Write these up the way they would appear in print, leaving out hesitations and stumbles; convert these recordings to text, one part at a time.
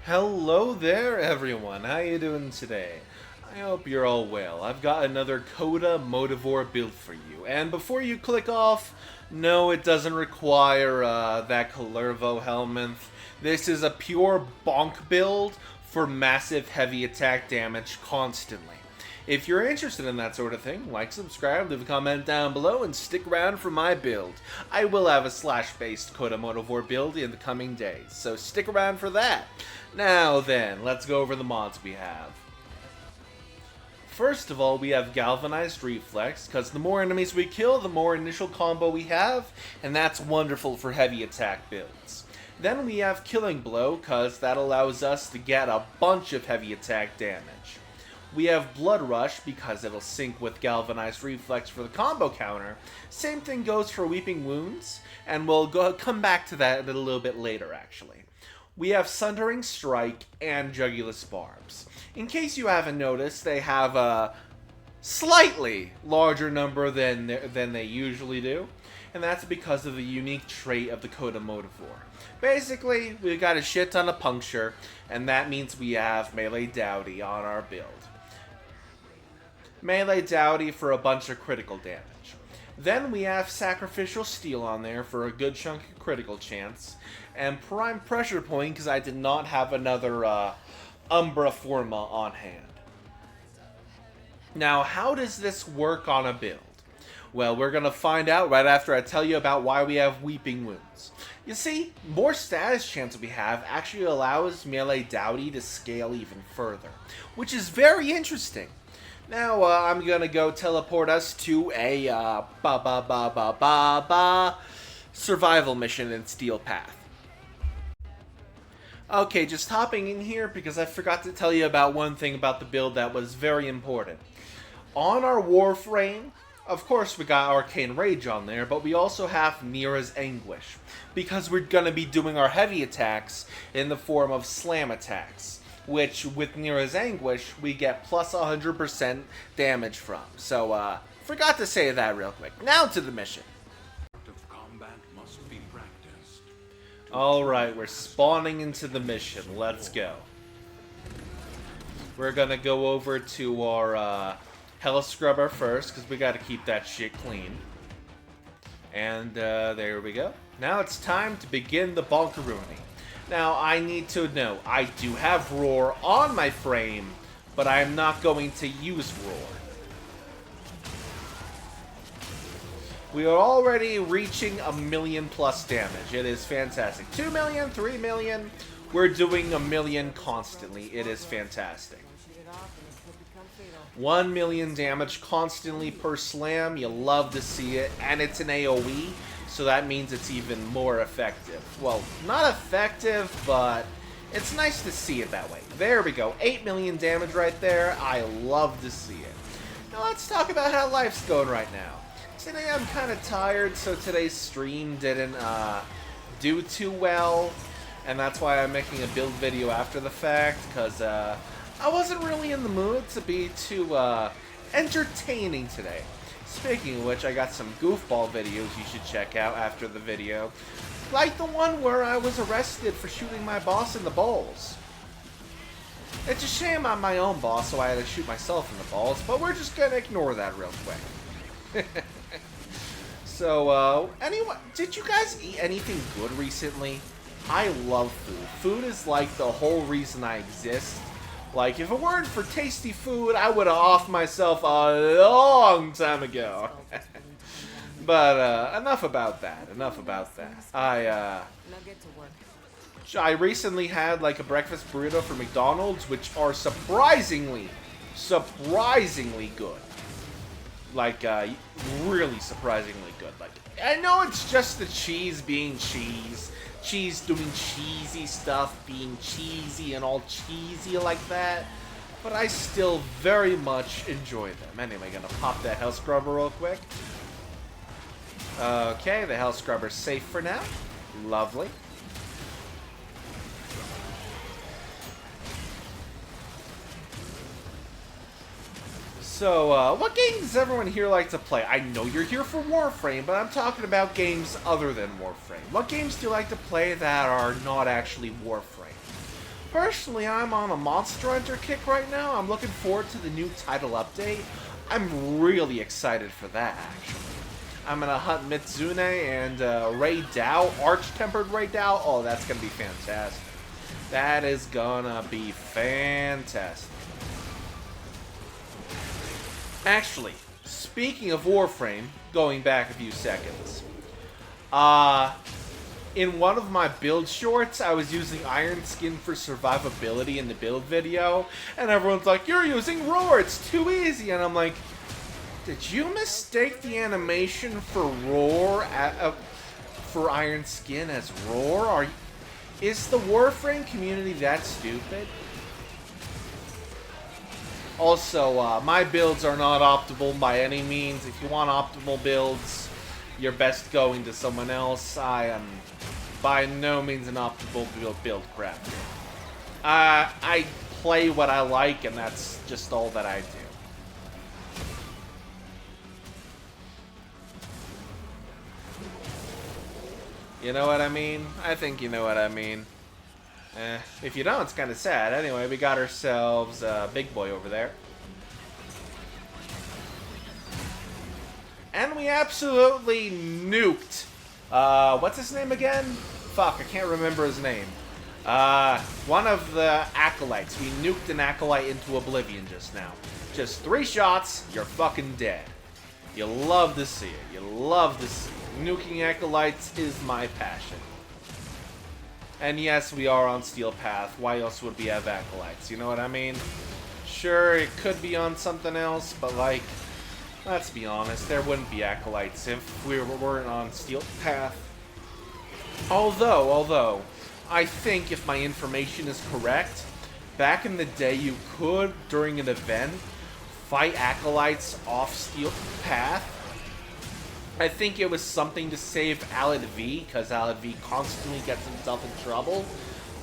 Hello there, everyone. How you doing today? I hope you're all well. I've got another Coda Motovore build for you. And before you click off, no, it doesn't require that Calervo helmet. This is a pure bonk build for massive heavy attack damage constantly. If you're interested in that sort of thing, like, subscribe, leave a comment down below, and stick around for my build. I will have a slash-based Coda Motovore build in the coming days, so stick around for that. Now then, let's go over the mods we have. First of all, we have Galvanized Reflex, because the more enemies we kill, the more initial combo we have, and that's wonderful for heavy attack builds. Then we have Killing Blow, because that allows us to get a bunch of heavy attack damage. We have Blood Rush, because it'll sync with Galvanized Reflex for the combo counter. Same thing goes for Weeping Wounds, and we'll come back to that a little bit later, actually. We have Sundering Strike and Jugulus Barbs. In case you haven't noticed, they have a slightly larger number than they usually do, and that's because of the unique trait of the Coda Motovore. Basically, we've got a shit ton of puncture, and that means we have Melee Dowdy on our build. Melee Dowdy for a bunch of critical damage. Then we have Sacrificial Steel on there for a good chunk of critical chance, and Prime Pressure Point because I did not have another Umbra Forma on hand. Now, how does this work on a build? Well, we're going to find out right after I tell you about why we have Weeping Wounds. You see, more status chance we have actually allows Melee Dowdy to scale even further, which is very interesting. Now, I'm gonna go teleport us to a, survival mission in Steel Path. Okay, just hopping in here because I forgot to tell you about one thing about the build that was very important. On our Warframe, of course we got Arcane Rage on there, but we also have Nira's Anguish, because we're gonna be doing our heavy attacks in the form of slam attacks, which, with Nira's Anguish, we get plus 100% damage from. So, forgot to say that real quick. Now to the mission. Alright, we're spawning into the mission. Let's go. We're gonna go over to our Hell Scrubber first, because we gotta keep that shit clean. And there we go. Now it's time to begin the Bonkaroonie. Now, I need to know, I do have Roar on my frame, but I am not going to use Roar. We are already reaching 1,000,000 plus damage. It is fantastic. 2 million, 3 million. We're doing 1,000,000 constantly. It is fantastic. 1 million damage constantly per slam. You love to see it. And it's an AoE. So that means it's even more effective. Well, not effective, but it's nice to see it that way. There we go. 8 million damage right there. I love to see it. Now let's talk about how life's going right now. Today I'm kind of tired, so today's stream didn't do too well. And that's why I'm making a build video after the fact, because I wasn't really in the mood to be too entertaining today. Speaking of which, I got some goofball videos you should check out after the video. Like the one where I was arrested for shooting my boss in the balls. It's a shame I'm my own boss, so I had to shoot myself in the balls, but we're just gonna ignore that real quick. So, anyway, did you guys eat anything good recently? I love food. Food is like the whole reason I exist. Like, if it weren't for tasty food, I would have offed myself a long time ago. But, enough about that. Enough about that. I recently had, like, a breakfast burrito from McDonald's, which are surprisingly good. Like, really surprisingly good. Like, I know it's just the cheese being cheese. Cheese doing cheesy stuff, being cheesy and all cheesy like that, but I still very much enjoy them. Anyway, gonna pop that Hell Scrubber real quick. Okay, the Hell Scrubber's safe for now. Lovely. So, what games does everyone here like to play? I know you're here for Warframe, but I'm talking about games other than Warframe. What games do you like to play that are not actually Warframe? Personally, I'm on a Monster Hunter kick right now. I'm looking forward to the new title update. I'm really excited for that, actually. I'm gonna hunt Mitsune and Ray Dao, Arch-Tempered Ray Dao. Oh, that's gonna be fantastic. That is gonna be fantastic. Actually, speaking of Warframe, going back a few seconds, in one of my build shorts, I was using Iron Skin for survivability in the build video, and everyone's like, "You're using Roar, it's too easy," and I'm like, did you mistake the animation for Roar, for Iron Skin as Roar? Is the Warframe community that stupid? Also, my builds are not optimal by any means. If you want optimal builds, you're best going to someone else. I am by no means an optimal build crafter. I play what I like, and that's just all that I do. You know what I mean? I think you know what I mean. If you don't, it's kind of sad. Anyway, we got ourselves a big boy over there. And we absolutely nuked. What's his name again? Fuck, I can't remember his name. One of the acolytes. We nuked an acolyte into oblivion just now. Just 3 shots, you're fucking dead. You love to see it. You love to see it. Nuking acolytes is my passion. And yes, we are on Steel Path. Why else would we have acolytes? You know what I mean? Sure, it could be on something else, but like, let's be honest, there wouldn't be acolytes if we weren't on Steel Path. Although, I think if my information is correct, back in the day you could, during an event, fight acolytes off Steel Path. I think it was something to save Alad V, because Alad V constantly gets himself in trouble.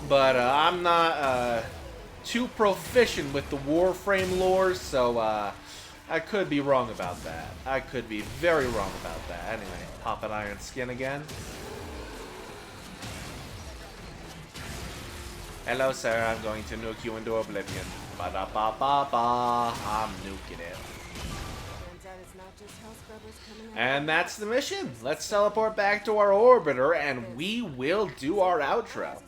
But I'm not too proficient with the Warframe lore, so I could be wrong about that. I could be very wrong about that. Anyway, pop an Iron Skin again. Hello, sir. I'm going to nuke you into oblivion. Ba-da-ba-ba-ba. I'm nuking it. And that's the mission. Let's teleport back to our orbiter, and we will do our outro.